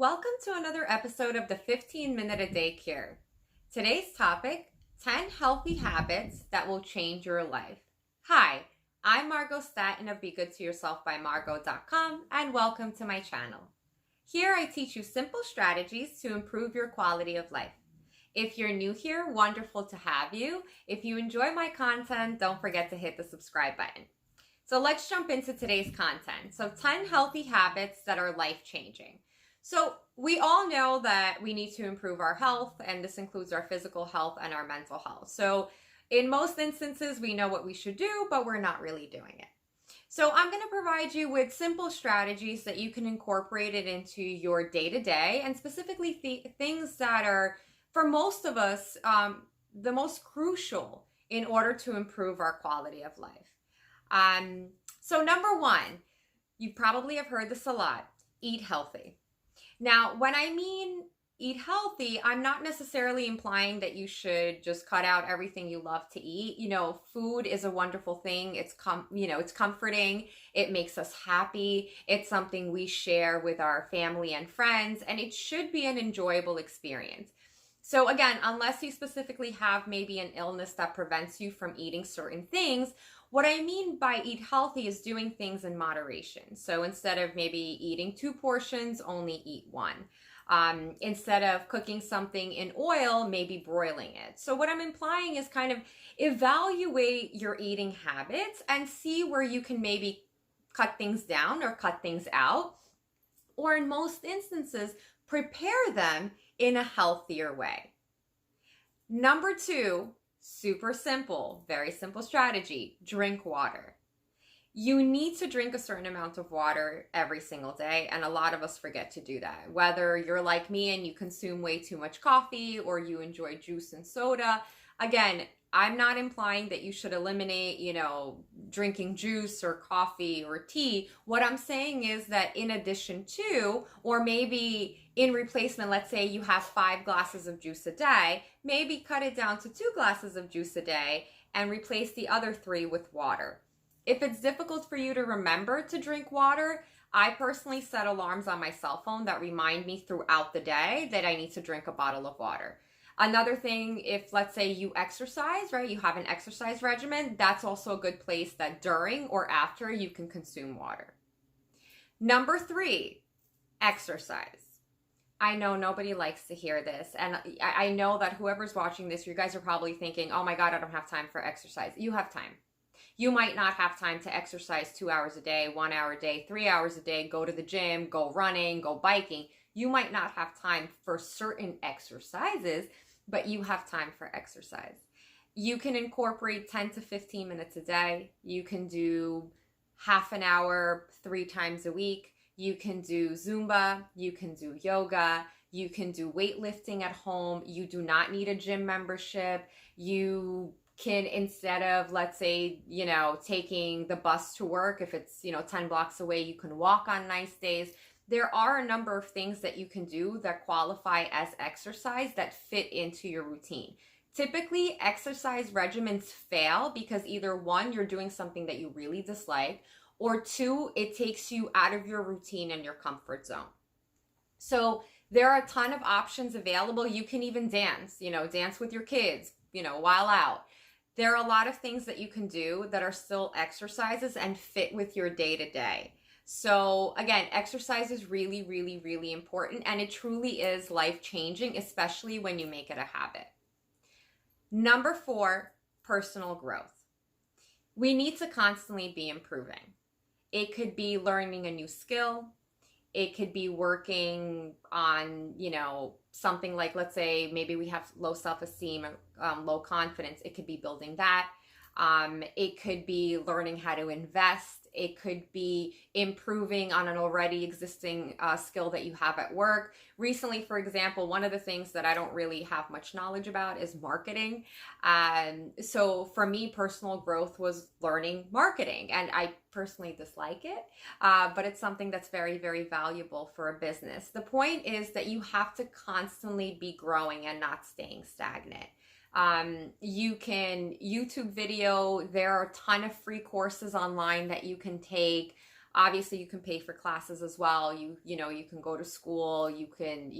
Welcome to another episode of the 15 Minute a Day Cure. Today's topic, 10 healthy habits that will change your life. Hi, I'm Margot Staten of Be Good to Yourself by Margot.com and welcome to my channel. Here I teach you simple strategies to improve your quality of life. If you're new here, wonderful to have you. If you enjoy my content, don't forget to hit the subscribe button. So let's jump into today's content. So 10 healthy habits that are life-changing. So we all know that we need to improve our health, and this includes our physical health and our mental health. So in most instances, we know what we should do, but we're not really doing it. So I'm going to provide you with simple strategies that you can incorporate it into your day-to-day, and specifically things that are, for most of us, the most crucial in order to improve our quality of life. So number one, you probably have heard this a lot, eat healthy. Now, when I mean eat healthy, I'm not necessarily implying that you should just cut out everything you love to eat. You know, food is a wonderful thing. It's comforting. It makes us happy. It's something we share with our family and friends, and it should be an enjoyable experience. So again, unless you specifically have maybe an illness that prevents you from eating certain things, what I mean by eat healthy is doing things in moderation. So instead of maybe eating 2 portions, only eat 1. Instead of cooking something in oil, maybe broiling it. So what I'm implying is kind of evaluate your eating habits and see where you can maybe cut things down or cut things out. Or in most instances, prepare them in a healthier way. Number 2, super simple, very simple strategy, drink water. You need to drink a certain amount of water every single day, and a lot of us forget to do that. Whether you're like me and you consume way too much coffee or you enjoy juice and soda, again, I'm not implying that you should eliminate, drinking juice or coffee or tea. What I'm saying is that in addition to, or maybe in replacement, let's say you have 5 glasses of juice a day, maybe cut it down to 2 glasses of juice a day and replace the other 3 with water. If it's difficult for you to remember to drink water, I personally set alarms on my cell phone that remind me throughout the day that I need to drink a bottle of water. Another thing, if let's say you exercise, right, you have an exercise regimen, that's also a good place that during or after you can consume water. Number 3, exercise. I know nobody likes to hear this, and I know that whoever's watching this, you guys are probably thinking, oh my God, I don't have time for exercise. You have time. You might not have time to exercise 2 hours a day, 1 hour a day, 3 hours a day, go to the gym, go running, go biking. You might not have time for certain exercises, but you have time for exercise. You can incorporate 10 to 15 minutes a day. You can do half an hour 3 times a week. You can do Zumba. You can do yoga. You can do weightlifting at home. You do not need a gym membership. You can, instead of, let's say, taking the bus to work, if it's, 10 blocks away, you can walk on nice days. There are a number of things that you can do that qualify as exercise that fit into your routine. Typically, exercise regimens fail because either 1, you're doing something that you really dislike, or 2, it takes you out of your routine and your comfort zone. So there are a ton of options available. You can even dance, dance with your kids, while out. There are a lot of things that you can do that are still exercises and fit with your day-to-day. So again, exercise is really, really, really important, and it truly is life-changing, especially when you make it a habit. Number 4, personal growth. We need to constantly be improving. It could be learning a new skill. It could be working on, something like, let's say, maybe we have low self-esteem, low confidence. It could be building that. It could be learning how to invest. It could be improving on an already existing skill that you have at work. Recently, for example, one of the things that I don't really have much knowledge about is marketing. So for me, personal growth was learning marketing, and I personally dislike it, but it's something that's very, very valuable for a business. The point is that you have to constantly be growing and not staying stagnant. You can YouTube video. There are a ton of free courses online that you can take. Obviously, you can pay for classes as well. You can go to school, you can,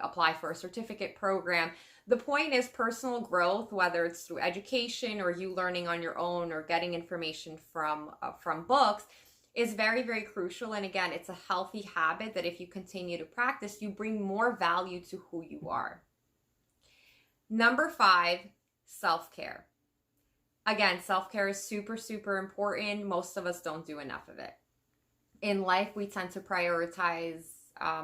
apply for a certificate program. The point is personal growth, whether it's through education or you learning on your own or getting information from books, is very, very crucial. And again, it's a healthy habit that if you continue to practice, you bring more value to who you are. Number 5, self-care. Again, self-care is super, super important. Most of us don't do enough of it. In life, we tend to prioritize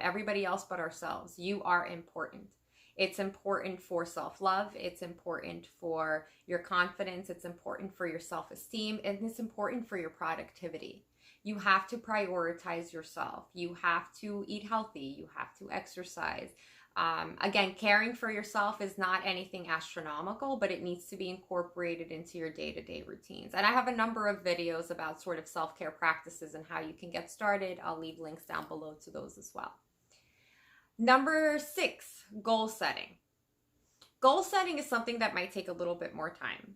everybody else but ourselves. You are important. It's important for self-love. It's important for your confidence. It's important for your self-esteem. And it's important for your productivity. You have to prioritize yourself. You have to eat healthy. You have to exercise. Again, caring for yourself is not anything astronomical, but it needs to be incorporated into your day-to-day routines. And I have a number of videos about sort of self-care practices and how you can get started. I'll leave links down below to those as well. Number 6, goal setting. Goal setting is something that might take a little bit more time.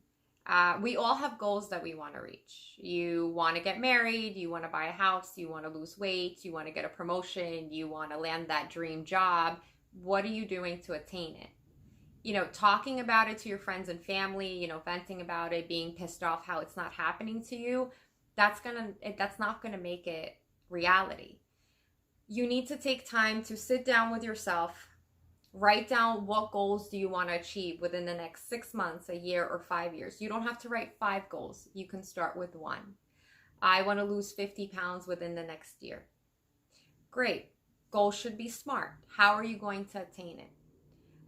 We all have goals that we want to reach. You want to get married, you want to buy a house, you want to lose weight, you want to get a promotion, you want to land that dream job. What are you doing to attain it? Talking about it to your friends and family, venting about it, being pissed off how it's not happening to you, that's not going to make it reality. You need to take time to sit down with yourself, write down what goals do you want to achieve within the next 6 months, a year, or 5 years. You don't have to write 5 goals. You can start with 1. I want to lose 50 pounds within the next year. Great. Goals should be smart. How are you going to attain it?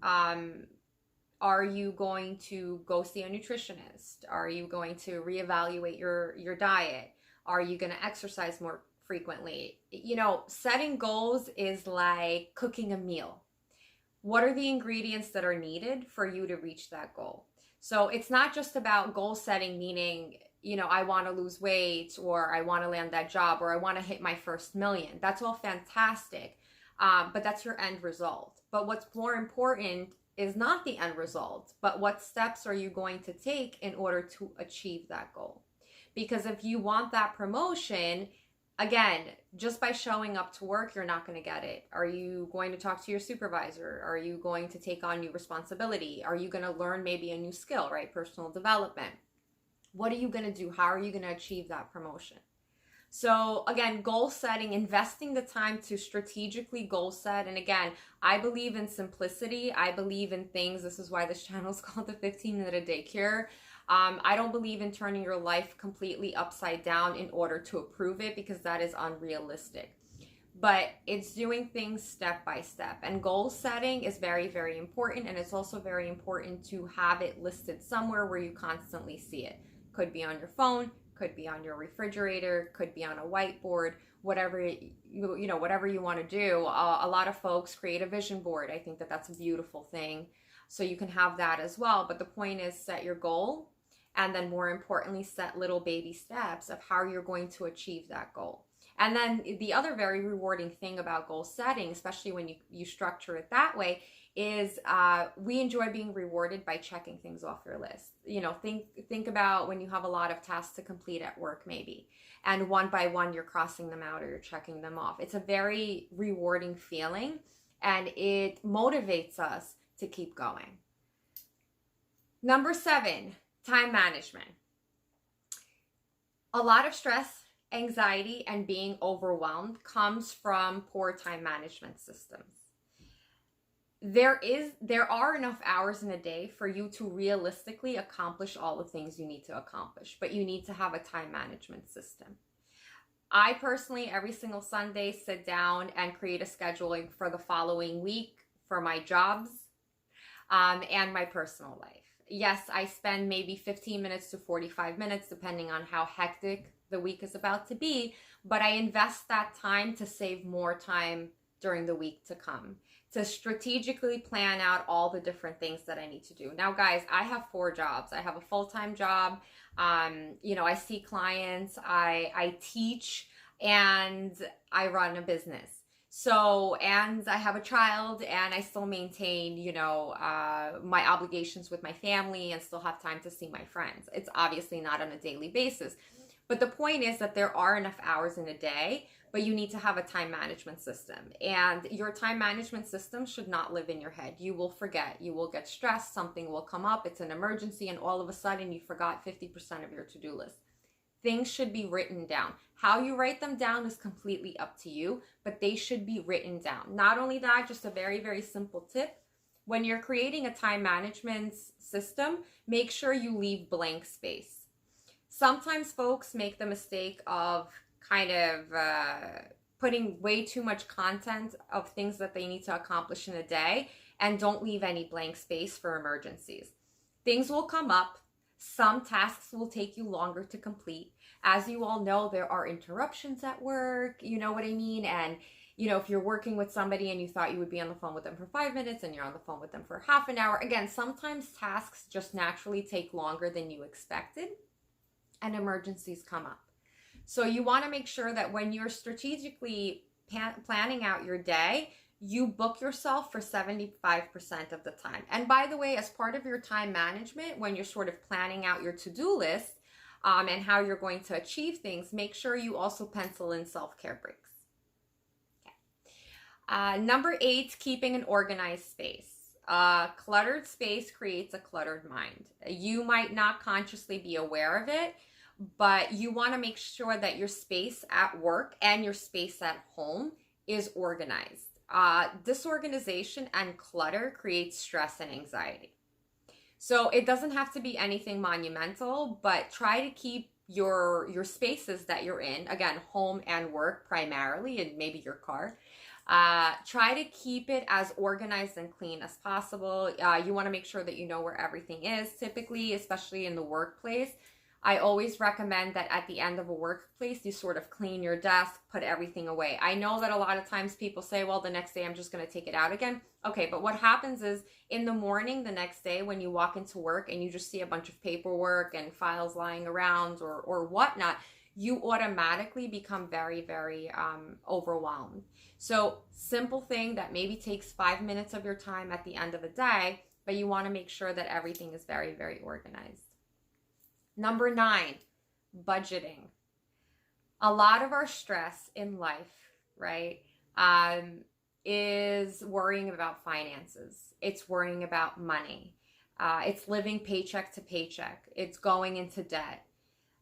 Are you going to go see a nutritionist? Are you going to reevaluate your diet? Are you going to exercise more frequently? Setting goals is like cooking a meal. What are the ingredients that are needed for you to reach that goal? So it's not just about goal setting, meaning, I want to lose weight, or I want to land that job, or I want to hit my first million. That's all fantastic. But that's your end result. But what's more important is not the end result, but what steps are you going to take in order to achieve that goal? Because if you want that promotion, again, just by showing up to work, you're not going to get it. Are you going to talk to your supervisor? Are you going to take on new responsibility? Are you going to learn maybe a new skill, right? Personal development. What are you going to do? How are you going to achieve that promotion? So again, goal setting, investing the time to strategically goal set. And again, I believe in simplicity. I believe in things. This is why this channel is called the 15-minute-a-day cure. I don't believe in turning your life completely upside down in order to approve it, because that is unrealistic. But it's doing things step by step. And goal setting is very, very important. And it's also very important to have it listed somewhere where you constantly see it. Could be on your phone, could be on your refrigerator, could be on a whiteboard, whatever you want to do. A lot of folks create a vision board. I think that that's a beautiful thing. So you can have that as well. But the point is, set your goal, and then more importantly, set little baby steps of how you're going to achieve that goal. And then the other very rewarding thing about goal setting, especially when you structure it that way, is we enjoy being rewarded by checking things off your list. Think about when you have a lot of tasks to complete at work maybe, and one by one you're crossing them out or you're checking them off. It's a very rewarding feeling, and it motivates us to keep going. Number 7, time management. A lot of stress, anxiety, and being overwhelmed comes from poor time management systems. There are enough hours in a day for you to realistically accomplish all the things you need to accomplish, but you need to have a time management system. I personally, every single Sunday, sit down and create a scheduling for the following week for my jobs and my personal life. Yes, I spend maybe 15 minutes to 45 minutes, depending on how hectic the week is about to be, but I invest that time to save more time during the week to come, to strategically plan out all the different things that I need to do. Now, guys, I have 4 jobs. I have a full-time job. I see clients, I teach, and I run a business. So, and I have a child, and I still maintain, my obligations with my family and still have time to see my friends. It's obviously not on a daily basis. But the point is that there are enough hours in a day, but you need to have a time management system. And your time management system should not live in your head. You will forget, you will get stressed, something will come up, it's an emergency, and all of a sudden you forgot 50% of your to-do list. Things should be written down. How you write them down is completely up to you, but they should be written down. Not only that, just a very, very simple tip. When you're creating a time management system, make sure you leave blank space. Sometimes folks make the mistake of kind of putting way too much content of things that they need to accomplish in a day and don't leave any blank space for emergencies. Things will come up. Some tasks will take you longer to complete. As you all know, there are interruptions at work, you know what I mean? And if you're working with somebody and you thought you would be on the phone with them for 5 minutes and you're on the phone with them for half an hour, again, sometimes tasks just naturally take longer than you expected and emergencies come up. So you want to make sure that when you're strategically planning out your day, you book yourself for 75% of the time. And by the way, as part of your time management, when you're sort of planning out your to-do list and how you're going to achieve things, make sure you also pencil in self-care breaks. Number 8, keeping an organized space. Cluttered space creates a cluttered mind. You might not consciously be aware of it, but you want to make sure that your space at work and your space at home is organized. Disorganization and clutter creates stress and anxiety. So it doesn't have to be anything monumental, but try to keep your spaces that you're in, again, home and work primarily, and maybe your car. Try to keep it as organized and clean as possible. You want to make sure that you know where everything is. Typically, especially in the workplace, I always recommend that at the end of a workplace, you sort of clean your desk, put everything away. I know that a lot of times people say, well, the next day I'm just going to take it out again. Okay, but what happens is in the morning, the next day, when you walk into work and you just see a bunch of paperwork and files lying around or whatnot, you automatically become very, very overwhelmed. So simple thing that maybe takes 5 minutes of your time at the end of the day, but you want to make sure that everything is very, very organized. Number 9, budgeting. A lot of our stress in life, right, is worrying about finances. It's worrying about money. It's living paycheck to paycheck. It's going into debt.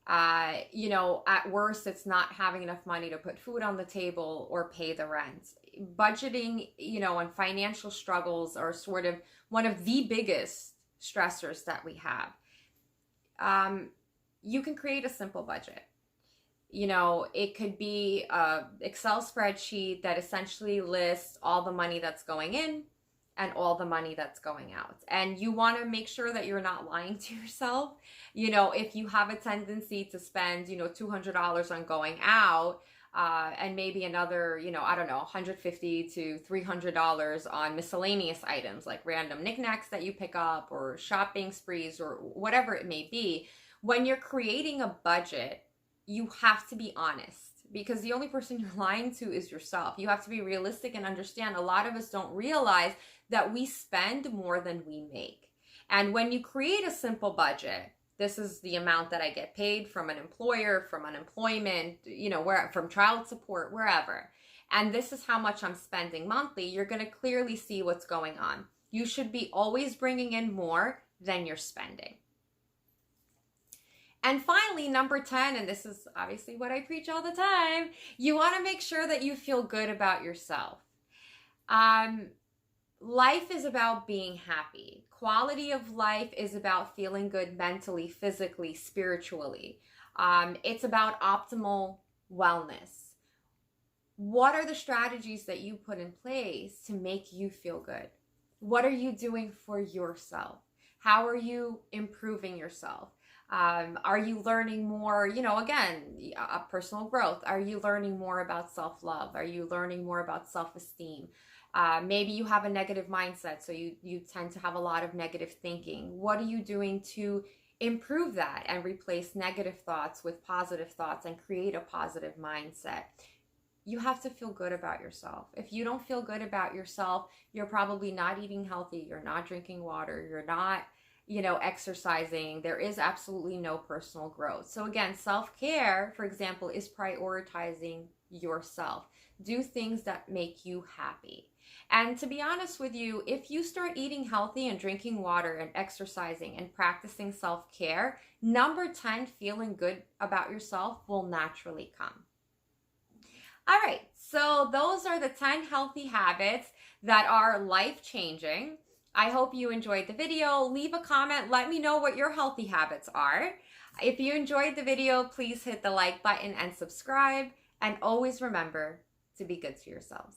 At worst, it's not having enough money to put food on the table or pay the rent. Budgeting, and financial struggles are sort of one of the biggest stressors that we have. You can create a simple budget. It could be an Excel spreadsheet that essentially lists all the money that's going in and all the money that's going out. And you want to make sure that you're not lying to yourself. If you have a tendency to spend, $200 on going out, and maybe another, $150 to $300 on miscellaneous items like random knickknacks that you pick up or shopping sprees or whatever it may be. When you're creating a budget, you have to be honest, because the only person you're lying to is yourself. You have to be realistic and understand a lot of us don't realize that we spend more than we make. And when you create a simple budget, this is the amount that I get paid from an employer, from unemployment, from child support, wherever. And this is how much I'm spending monthly. You're going to clearly see what's going on. You should be always bringing in more than you're spending. And finally, number 10, and this is obviously what I preach all the time, you want to make sure that you feel good about yourself. Life is about being happy. Quality of life is about feeling good mentally, physically, spiritually. It's about optimal wellness. What are the strategies that you put in place to make you feel good? What are you doing for yourself? How are you improving yourself? Are you learning more, again, personal growth? Are you learning more about self-love? Are you learning more about self-esteem? Maybe you have a negative mindset, so you tend to have a lot of negative thinking. What are you doing to improve that and replace negative thoughts with positive thoughts and create a positive mindset? You have to feel good about yourself. If you don't feel good about yourself, you're probably not eating healthy. You're not drinking water. You're not exercising, there is absolutely no personal growth. So again, self-care, for example, is prioritizing yourself. Do things that make you happy. And to be honest with you, if you start eating healthy and drinking water and exercising and practicing self-care, number 10, feeling good about yourself, will naturally come. All right, so those are the 10 healthy habits that are life-changing. I hope you enjoyed the video. Leave a comment. Let me know what your healthy habits are. If you enjoyed the video, please hit the like button and subscribe. And always remember to be good to yourselves.